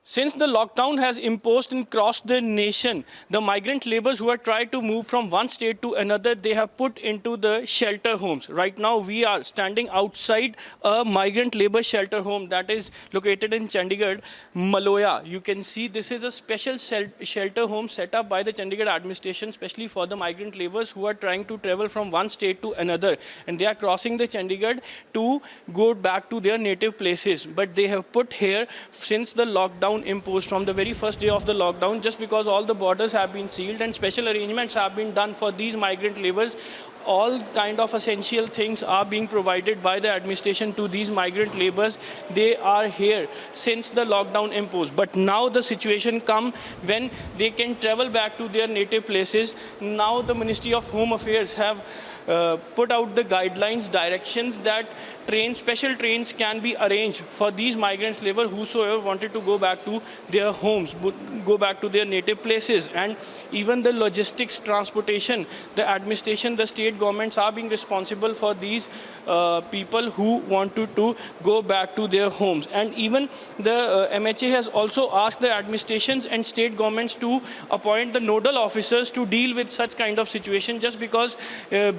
Since the lockdown has imposed and crossed the nation, the migrant laborers who are trying to move from one state to another, they have put into the shelter homes. Right now, we are standing outside a migrant labor shelter home that is located in Chandigarh, Maloya. You can see this is a special shelter home set up by the Chandigarh administration, especially for the migrant laborers who are trying to travel from one state to another. And they are crossing the Chandigarh to go back to their native places. But they have put here, since the lockdown imposed from the very first day of the lockdown, just because all the borders have been sealed and special arrangements have been done for these migrant laborers. All kind of essential things are being provided by the administration to these migrant laborers. They are here since the lockdown imposed. But now the situation come when they can travel back to their native places. Now the Ministry of Home Affairs have put out the guidelines, directions that special trains can be arranged for these migrants labor whosoever wanted to go back to their homes, go back to their native places. And even the logistics, transportation, the administration, the state governments are being responsible for these people who wanted to go back to their homes. And even the MHA has also asked the administrations and state governments to appoint the nodal officers to deal with such kind of situation, just because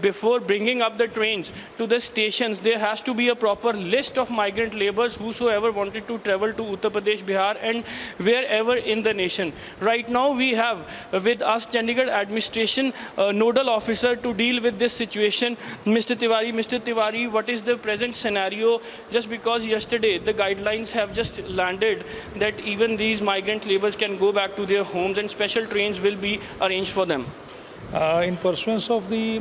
before bringing up the trains to the stations, there has to be a proper list of migrant laborers whosoever wanted to travel to Uttar Pradesh, Bihar and wherever in the nation. Right now we have with us Chandigarh administration nodal officer to deal with this situation, Mr. Tiwari. Mr. Tiwari, what is the present scenario? Just because yesterday the guidelines have just landed that even these migrant laborers can go back to their homes and special trains will be arranged for them. In pursuance of the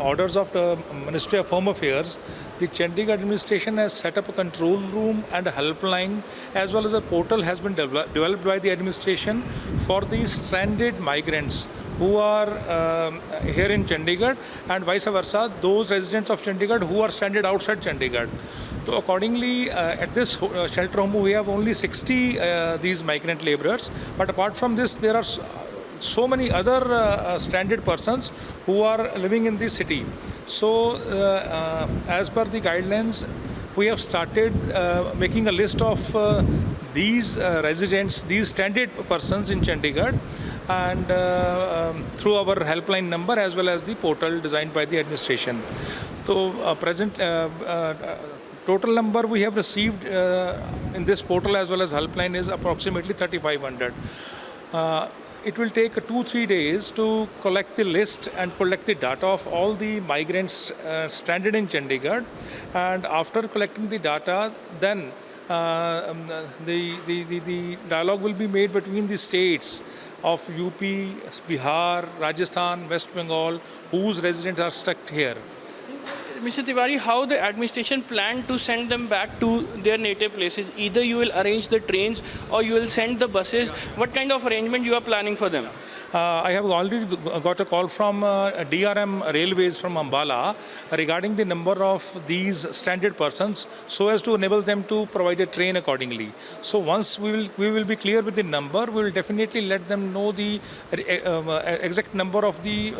orders of the Ministry of Home Affairs, the Chandigarh administration has set up a control room and a helpline, as well as a portal has been developed by the administration for these stranded migrants who are here in Chandigarh, and vice versa, those residents of Chandigarh who are stranded outside Chandigarh. So accordingly, at this shelter home, we have only 60 these migrant laborers. But apart from this, there are so many other stranded persons who are living in the city. So as per the guidelines, we have started making a list of these residents, these stranded persons in Chandigarh, and through our helpline number as well as the portal designed by the administration. So present total number we have received in this portal as well as helpline is approximately 3,500. It will take 2-3 days to collect the list and collect the data of all the migrants stranded in Chandigarh. And after collecting the data, then the dialogue will be made between the states of UP, Bihar, Rajasthan, West Bengal, whose residents are stuck here. Mr. Tiwari, how the administration plan to send them back to their native places? Either you will arrange the trains or you will send the buses. What kind of arrangement you are planning for them? I have already got a call from DRM Railways from Ambala regarding the number of these stranded persons, so as to enable them to provide a train accordingly. So once we will be clear with the number, we will definitely let them know the exact number of the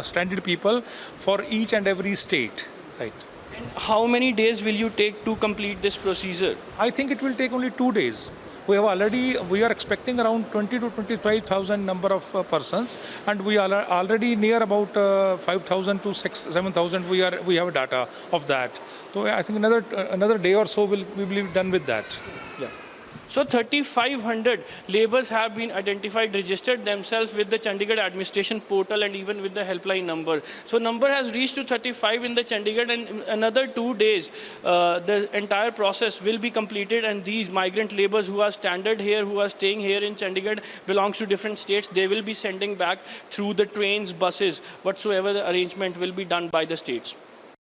stranded people for each and every state. Right. And how many days will you take to complete this procedure? I think it will take only 2 days. We are expecting around 20 to 25,000 number of persons, and we are already near about 5,000 to 7,000. We have data of that. So I think another day or so we will be done with that. Yeah. So 3,500 laborers have been identified, registered themselves with the Chandigarh administration portal and even with the helpline number. So number has reached to 35 in the Chandigarh, and in another 2 days, the entire process will be completed, and these migrant laborers who are stranded here, who are staying here in Chandigarh, belongs to different states, they will be sending back through the trains, buses, whatsoever the arrangement will be done by the states.